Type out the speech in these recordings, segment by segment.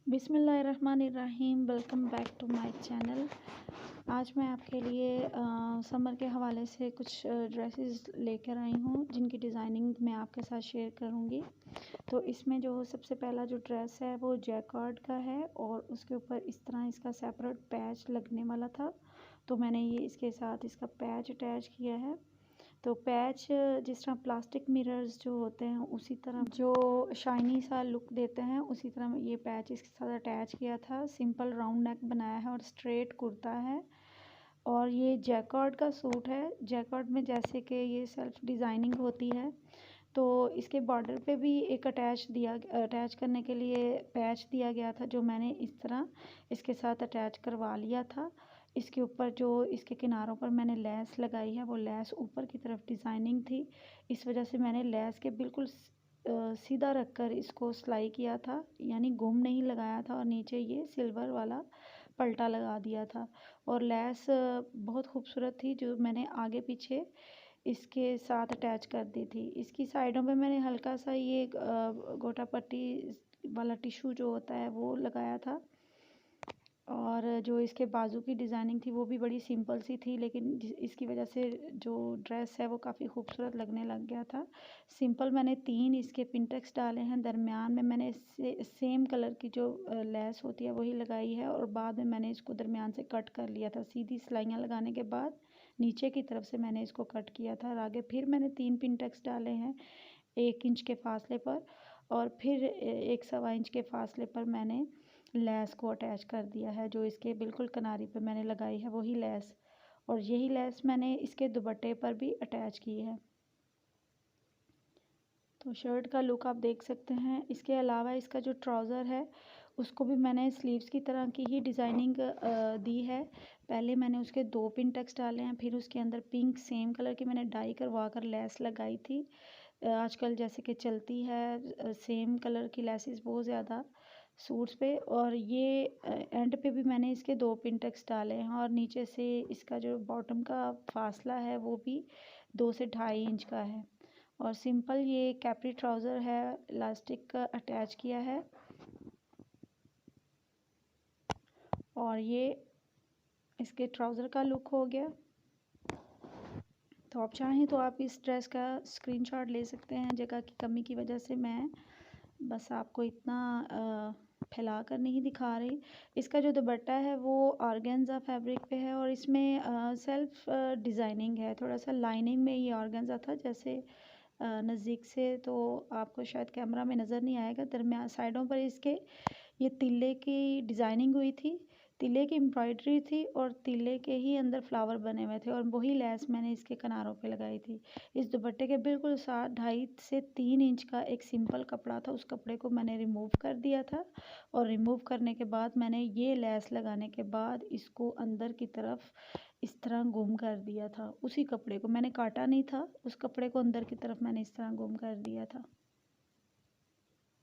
बिस्मिल्लाहिर्रहमानिर्रहीम। Welcome back to my channel. आज मैं आपके लिए समर के हवाले से कुछ ड्रेसेस लेकर आई हूँ जिनकी डिज़ाइनिंग मैं आपके साथ शेयर करूँगी। तो इसमें जो सबसे पहला जो ड्रेस है वो जैकार्ड का है और उसके ऊपर इस तरह इसका सेपरेट पैच लगने वाला था, तो मैंने ये इसके साथ इसका पैच अटैच किया है। तो पैच जिस तरह प्लास्टिक मिरर्स जो होते हैं उसी तरह जो शाइनी सा लुक देते हैं उसी तरह ये पैच इसके साथ अटैच किया था। सिंपल राउंड नेक बनाया है और स्ट्रेट कुर्ता है और ये जैकार्ड का सूट है। जैकार्ड में जैसे कि ये सेल्फ डिज़ाइनिंग होती है तो इसके बॉर्डर पे भी एक अटैच करने के लिए पैच दिया गया था, जो मैंने इस तरह इसके साथ अटैच करवा लिया था। इसके ऊपर जो इसके किनारों पर मैंने लेस लगाई है वो लेस ऊपर की तरफ डिज़ाइनिंग थी, इस वजह से मैंने लेस के बिल्कुल सीधा रख कर इसको सिलाई किया था, यानी गुम नहीं लगाया था और नीचे ये सिल्वर वाला पल्टा लगा दिया था। और लेस बहुत खूबसूरत थी जो मैंने आगे पीछे इसके साथ अटैच कर दी थी। इसकी साइडों पे मैंने हल्का सा ये गोटा पट्टी वाला टिशू जो होता है वो लगाया था और जो इसके बाजू की डिज़ाइनिंग थी वो भी बड़ी सिंपल सी थी, लेकिन इसकी वजह से जो ड्रेस है वो काफ़ी खूबसूरत लगने लग गया था। सिंपल मैंने 3 इसके पिंटेक्स डाले हैं, दरमियान में मैंने सेम कलर की जो लेस होती है वही लगाई है और बाद में मैंने इसको दरमियान से कट कर लिया था। सीधी सिलाइयाँ लगाने के बाद नीचे की तरफ से मैंने इसको कट किया था और आगे फिर मैंने 3 पिंटेक्स डाले हैं 1 इंच के फासले पर और फिर 1 सवा इंच के फासले पर मैंने लेस को अटैच कर दिया है। जो इसके बिल्कुल किनारे पे मैंने लगाई है वही लेस, और यही लेस मैंने इसके दुपट्टे पर भी अटैच की है। तो शर्ट का लुक आप देख सकते हैं। इसके अलावा इसका जो ट्राउज़र है उसको भी मैंने स्लीव्स की तरह की ही डिज़ाइनिंग दी है। पहले मैंने उसके 2 पिन टक्स डाले हैं, फिर उसके अंदर पिंक सेम कलर की मैंने डाई करवा कर लेस लगाई थी। आजकल जैसे कि चलती है सेम कलर की लेसेस बहुत ज़्यादा सूट्स पे, और ये एंड पे भी मैंने इसके 2 पिन टक्स डाले हैं और नीचे से इसका जो बॉटम का फासला है वो भी 2 से 2.5 इंच का है। और सिंपल ये कैप्री ट्राउज़र है, इलास्टिक का अटैच किया है और ये इसके ट्राउज़र का लुक हो गया। तो आप चाहें तो आप इस ड्रेस का स्क्रीनशॉट ले सकते हैं। जगह की कमी की वजह से मैं बस आपको इतना फैला कर नहीं दिखा रही। इसका जो दुपट्टा है वो ऑर्गेन्जा फैब्रिक पे है और इसमें सेल्फ डिज़ाइनिंग है। थोड़ा सा लाइनिंग में ये ऑर्गेन्जा था, जैसे नज़दीक से तो आपको शायद कैमरा में नज़र नहीं आएगा। दरमियान साइडों पर इसके ये तिल्ले की डिज़ाइनिंग हुई थी, तिल्ले की एम्ब्रॉयडरी थी और तिल्ले के ही अंदर फ्लावर बने हुए थे और वही लेस मैंने इसके किनारों पे लगाई थी। इस दुपट्टे के बिल्कुल साथ 2.5 से 3 इंच का एक सिंपल कपड़ा था, उस कपड़े को मैंने रिमूव कर दिया था और रिमूव करने के बाद मैंने ये लेस लगाने के बाद इसको अंदर की तरफ इस तरह गुम कर दिया था। उसी कपड़े को मैंने काटा नहीं था, उस कपड़े को अंदर की तरफ मैंने इस तरह गुम कर दिया था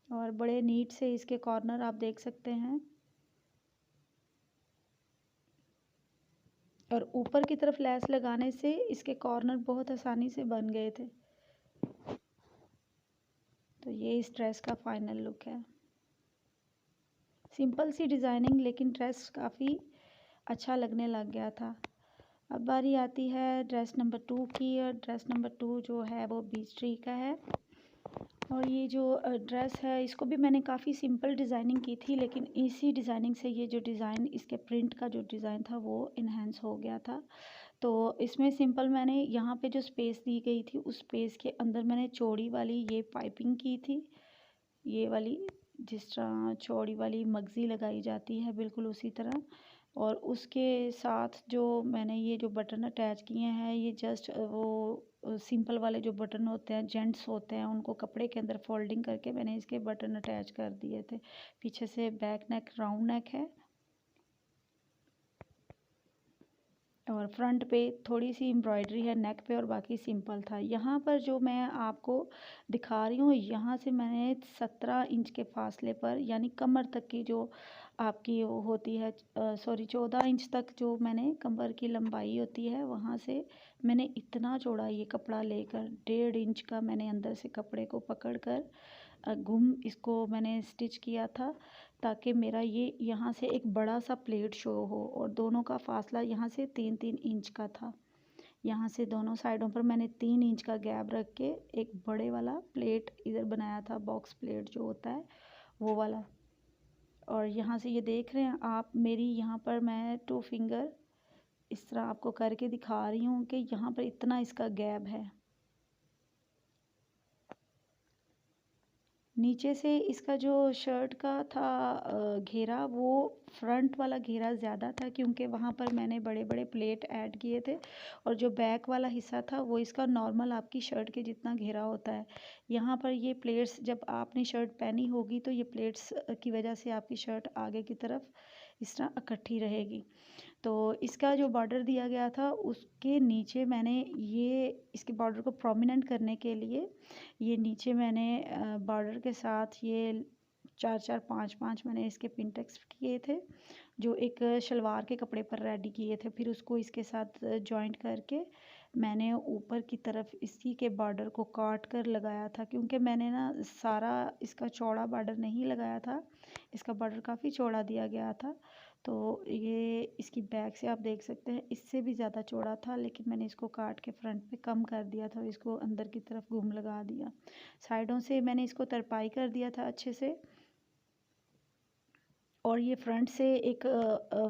और बड़े नीट से इसके कॉर्नर आप देख सकते हैं और ऊपर की तरफ लेस लगाने से इसके कॉर्नर बहुत आसानी से बन गए थे। तो ये इस ड्रेस का फाइनल लुक है। सिंपल सी डिज़ाइनिंग, लेकिन ड्रेस काफ़ी अच्छा लगने लग गया था। अब बारी आती है ड्रेस नंबर 2 की, और ड्रेस नंबर 2 जो है वो बीच ट्री का है। और ये जो ड्रेस है इसको भी मैंने काफ़ी सिंपल डिज़ाइनिंग की थी, लेकिन इसी डिज़ाइनिंग से ये जो डिज़ाइन इसके प्रिंट का जो डिज़ाइन था वो इन्हेंस हो गया था। तो इसमें सिंपल मैंने यहाँ पे जो स्पेस दी गई थी उस स्पेस के अंदर मैंने चौड़ी वाली ये पाइपिंग की थी, ये वाली जिस तरह चौड़ी वाली मगज़ी लगाई जाती है बिल्कुल उसी तरह। और उसके साथ जो मैंने ये जो बटन अटैच किए हैं ये जस्ट वो सिंपल वाले जो बटन होते हैं जेंट्स होते हैं उनको कपड़े के अंदर फोल्डिंग करके मैंने इसके बटन अटैच कर दिए थे। पीछे से बैक नेक राउंड नेक है और फ्रंट पे थोड़ी सी एम्ब्रॉयडरी है नेक पे और बाकी सिंपल था। यहाँ पर जो मैं आपको दिखा रही हूँ यहाँ से मैंने 17 इंच के फासले पर, यानी कमर तक की जो आपकी वो होती है, सॉरी 14 इंच तक जो मैंने कमर की लंबाई होती है वहाँ से मैंने इतना चौड़ा ये कपड़ा लेकर 1.5 इंच का मैंने अंदर से कपड़े को पकड़ कर घुम इसको मैंने स्टिच किया था, ताकि मेरा ये यहाँ से एक बड़ा सा प्लेट शो हो, और दोनों का फासला यहाँ से 3-3 इंच का था। यहाँ से दोनों साइडों पर मैंने 3 इंच का गैप रख के एक बड़े वाला प्लेट इधर बनाया था, बॉक्स प्लेट जो होता है वो वाला। और यहाँ से ये देख रहे हैं आप, मेरी यहाँ पर मैं 2 फिंगर इस तरह आपको करके दिखा रही हूँ कि यहाँ पर इतना इसका गैप है। नीचे से इसका जो शर्ट का था घेरा, वो फ्रंट वाला घेरा ज़्यादा था, क्योंकि वहाँ पर मैंने बड़े बड़े प्लेट ऐड किए थे, और जो बैक वाला हिस्सा था वो इसका नॉर्मल आपकी शर्ट के जितना घेरा होता है। यहाँ पर ये प्लेट्स जब आपने शर्ट पहनी होगी तो ये प्लेट्स की वजह से आपकी शर्ट आगे की तरफ इस तरह इकट्ठी रहेगी। तो इसका जो बॉर्डर दिया गया था उसके नीचे मैंने ये इसके बॉर्डर को प्रोमिनेंट करने के लिए ये नीचे मैंने बॉर्डर के साथ ये 4-4 5-5 मैंने इसके पिनटेक्स किए थे, जो एक शलवार के कपड़े पर रेडी किए थे। फिर उसको इसके साथ जॉइंट करके मैंने ऊपर की तरफ इसी के बॉर्डर को काट कर लगाया था, क्योंकि मैंने ना सारा इसका चौड़ा बॉर्डर नहीं लगाया था, इसका बॉर्डर काफ़ी चौड़ा दिया गया था। तो ये इसकी बैक से आप देख सकते हैं इससे भी ज़्यादा चौड़ा था, लेकिन मैंने इसको काट के फ्रंट पे कम कर दिया था और इसको अंदर की तरफ घूम लगा दिया। साइडों से मैंने इसको तरपाई कर दिया था अच्छे से, और ये फ्रंट से एक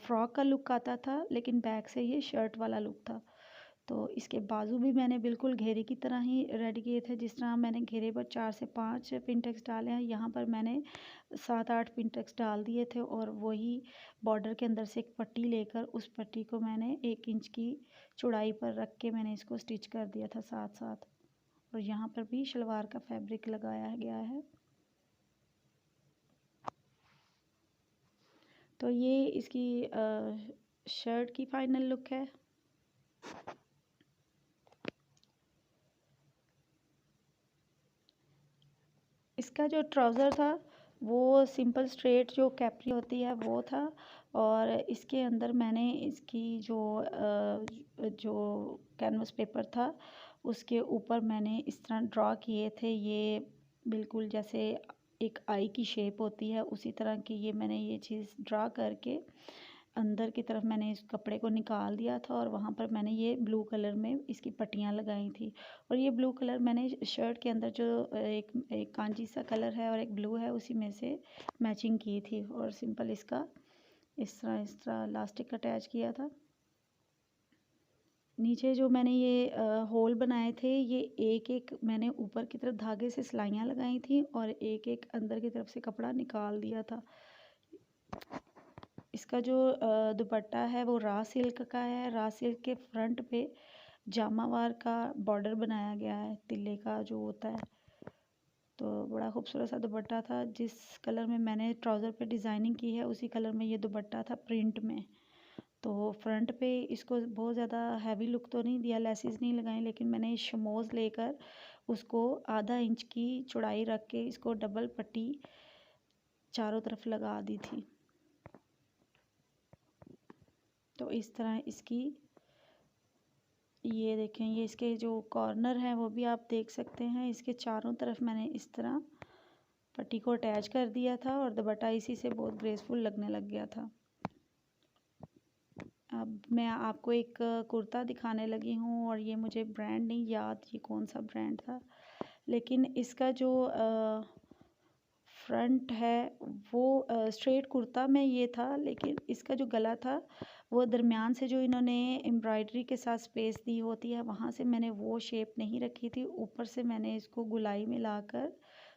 फ्रॉक का लुक आता था, लेकिन बैक से ये शर्ट वाला लुक था। तो इसके बाजू भी मैंने बिल्कुल घेरे की तरह ही रेडी किए थे, जिस तरह मैंने घेरे पर 4 से 5 पिनटेक्स डाले हैं, यहाँ पर मैंने 7-8 पिनटेक्स डाल दिए थे, और वही बॉर्डर के अंदर से एक पट्टी लेकर उस पट्टी को मैंने 1 इंच की चौड़ाई पर रख के मैंने इसको स्टिच कर दिया था साथ साथ। और यहाँ पर भी शलवार का फैब्रिक लगाया गया है। तो ये इसकी शर्ट की फाइनल लुक है। इसका जो ट्राउज़र था वो सिंपल स्ट्रेट जो कैप्री होती है वो था, और इसके अंदर मैंने इसकी जो कैनवस पेपर था उसके ऊपर मैंने इस तरह ड्रा किए थे, ये बिल्कुल जैसे एक आई की शेप होती है उसी तरह की ये मैंने ये चीज़ ड्रा करके अंदर की तरफ मैंने इस कपड़े को निकाल दिया था, और वहाँ पर मैंने ये ब्लू कलर में इसकी पट्टियाँ लगाई थी। और ये ब्लू कलर मैंने शर्ट के अंदर जो एक कांजी सा कलर है और एक ब्लू है उसी में से मैचिंग की थी, और सिंपल इसका इस तरह इलास्टिक अटैच किया था। नीचे जो मैंने ये होल बनाए थे, ये एक एक मैंने ऊपर की तरफ धागे से सिलाइयाँ लगाई थी, और एक एक अंदर की तरफ से कपड़ा निकाल दिया था। इसका जो दुपट्टा है वो रा सिल्क का है। रा सिल्क के फ्रंट पे जामावार का बॉर्डर बनाया गया है, तिल्ले का जो होता है। तो बड़ा खूबसूरत सा दुपट्टा था। जिस कलर में मैंने ट्राउज़र पे डिज़ाइनिंग की है उसी कलर में ये दुपट्टा था प्रिंट में। तो फ्रंट पे इसको बहुत ज़्यादा हैवी लुक तो नहीं दिया, लेसेस नहीं लगाई, लेकिन मैंने शमोज़ लेकर उसको आधा इंच की चौड़ाई रख के इसको डबल पट्टी चारों तरफ लगा दी थी। तो इस तरह इसकी ये देखें, ये इसके जो कॉर्नर हैं वो भी आप देख सकते हैं। इसके चारों तरफ मैंने इस तरह पट्टी को अटैच कर दिया था, और दुपट्टा इसी से बहुत ग्रेसफुल लगने लग गया था। अब मैं आपको एक कुर्ता दिखाने लगी हूँ, और ये मुझे ब्रांड नहीं याद ये कौन सा ब्रांड था, लेकिन इसका जो फ्रंट है वो स्ट्रेट कुर्ता में ये था, लेकिन इसका जो गला था वो दरमियान से जो इन्होंने एम्ब्रॉयडरी के साथ स्पेस दी होती है वहाँ से मैंने वो शेप नहीं रखी थी। ऊपर से मैंने इसको गुलाई में लाकर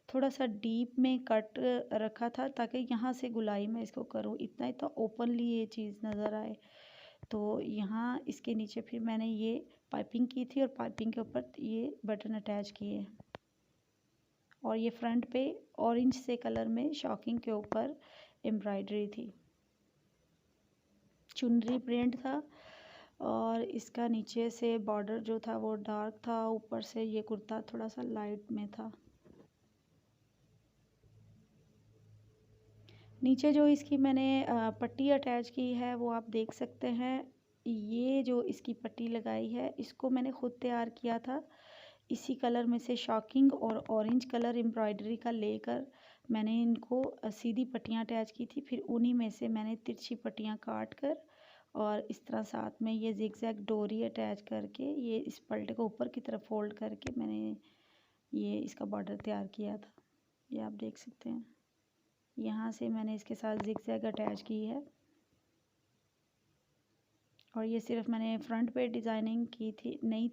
थोड़ा सा डीप में कट रखा था, ताकि यहाँ से गुलाई में इसको करूँ, इतना इतना ओपनली ये चीज़ नज़र आए। तो यहाँ इसके नीचे फिर मैंने ये पाइपिंग की थी, और पाइपिंग के ऊपर ये बटन अटैच किए, और ये फ्रंट पे ऑरेंज से कलर में शॉकिंग के ऊपर एम्ब्रॉयडरी थी। चुनरी प्रिंट था, और इसका नीचे से बॉर्डर जो था वो डार्क था, ऊपर से ये कुर्ता थोड़ा सा लाइट में था। नीचे जो इसकी मैंने पट्टी अटैच की है वो आप देख सकते हैं। ये जो इसकी पट्टी लगाई है इसको मैंने ख़ुद तैयार किया था। इसी कलर में से शॉकिंग और ऑरेंज कलर एम्ब्रॉयडरी का लेकर मैंने इनको सीधी पट्टियाँ अटैच की थी। फिर उन्हीं में से मैंने तिरछी पट्टियाँ काट कर और इस तरह साथ में ये जिगजैग डोरी अटैच करके ये इस पल्टे को ऊपर की तरफ फोल्ड करके मैंने ये इसका बॉर्डर तैयार किया था। ये आप देख सकते हैं, यहाँ से मैंने इसके साथ जिगजैग अटैच की है। और ये सिर्फ मैंने फ्रंट पे डिज़ाइनिंग की थी, नहीं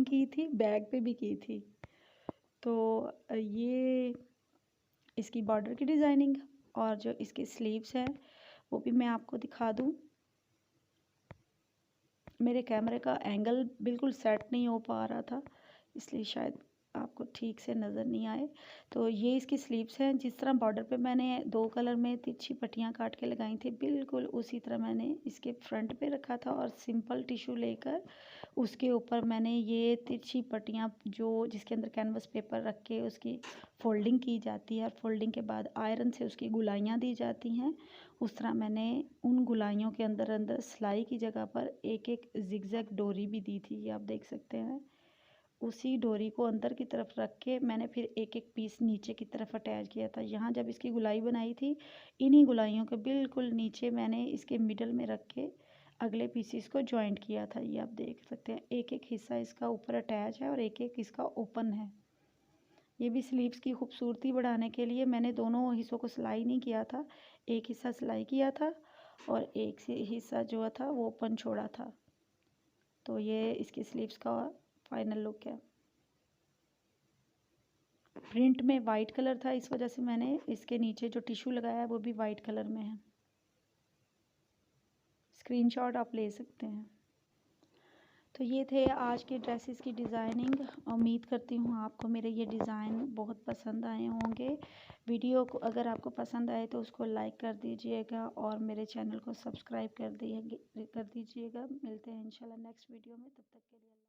की थी, बैक पे भी की थी। तो ये इसकी बॉर्डर की डिज़ाइनिंग और जो इसकी स्लीव्स है वो भी मैं आपको दिखा दूँ। मेरे कैमरे का एंगल बिल्कुल सेट नहीं हो पा रहा था, इसलिए शायद आपको ठीक से नज़र नहीं आए। तो ये इसकी स्लीव्स हैं। जिस तरह बॉर्डर पे मैंने 2 कलर में तिरछी पट्टियाँ काट के लगाई थी, बिल्कुल उसी तरह मैंने इसके फ्रंट पे रखा था और सिंपल टिश्यू लेकर उसके ऊपर मैंने ये तिरछी पट्टियाँ जो जिसके अंदर कैनवस पेपर रख के उसकी फ़ोल्डिंग की जाती है और फ़ोल्डिंग के बाद आयरन से उसकी गुलाइयाँ दी जाती हैं, उस तरह मैंने उन गुलाइयों के अंदर अंदर सिलाई की जगह पर एक एक जिगजैग डोरी भी दी थी। ये आप देख सकते हैं। उसी डोरी को अंदर की तरफ रख के मैंने फिर एक एक पीस नीचे की तरफ अटैच किया था। यहाँ जब इसकी गुलाई बनाई थी, इन्हीं गुलाइयों के बिल्कुल नीचे मैंने इसके मिडल में रख के अगले पीसीस को जॉइंट किया था। ये आप देख सकते हैं, एक एक हिस्सा इसका ऊपर अटैच है और एक एक इसका ओपन है। ये भी स्लीव्स की खूबसूरती बढ़ाने के लिए मैंने दोनों हिस्सों को सिलाई नहीं किया था, एक हिस्सा सिलाई किया था और एक हिस्सा जो था वो ओपन छोड़ा था। तो ये इसकी स्लीव्स का फाइनल लुक है। प्रिंट में वाइट कलर था, इस वजह से मैंने इसके नीचे जो टिश्यू लगाया है वो भी वाइट कलर में है। स्क्रीनशॉट आप ले सकते हैं। तो ये थे आज के ड्रेसेस की डिज़ाइनिंग। उम्मीद करती हूँ आपको मेरे ये डिज़ाइन बहुत पसंद आए होंगे। वीडियो को अगर आपको पसंद आए तो उसको लाइक कर दीजिएगा और मेरे चैनल को सब्सक्राइब कर दीजिएगा। मिलते हैं इंशाल्लाह नेक्स्ट वीडियो में, तब तक के लिए।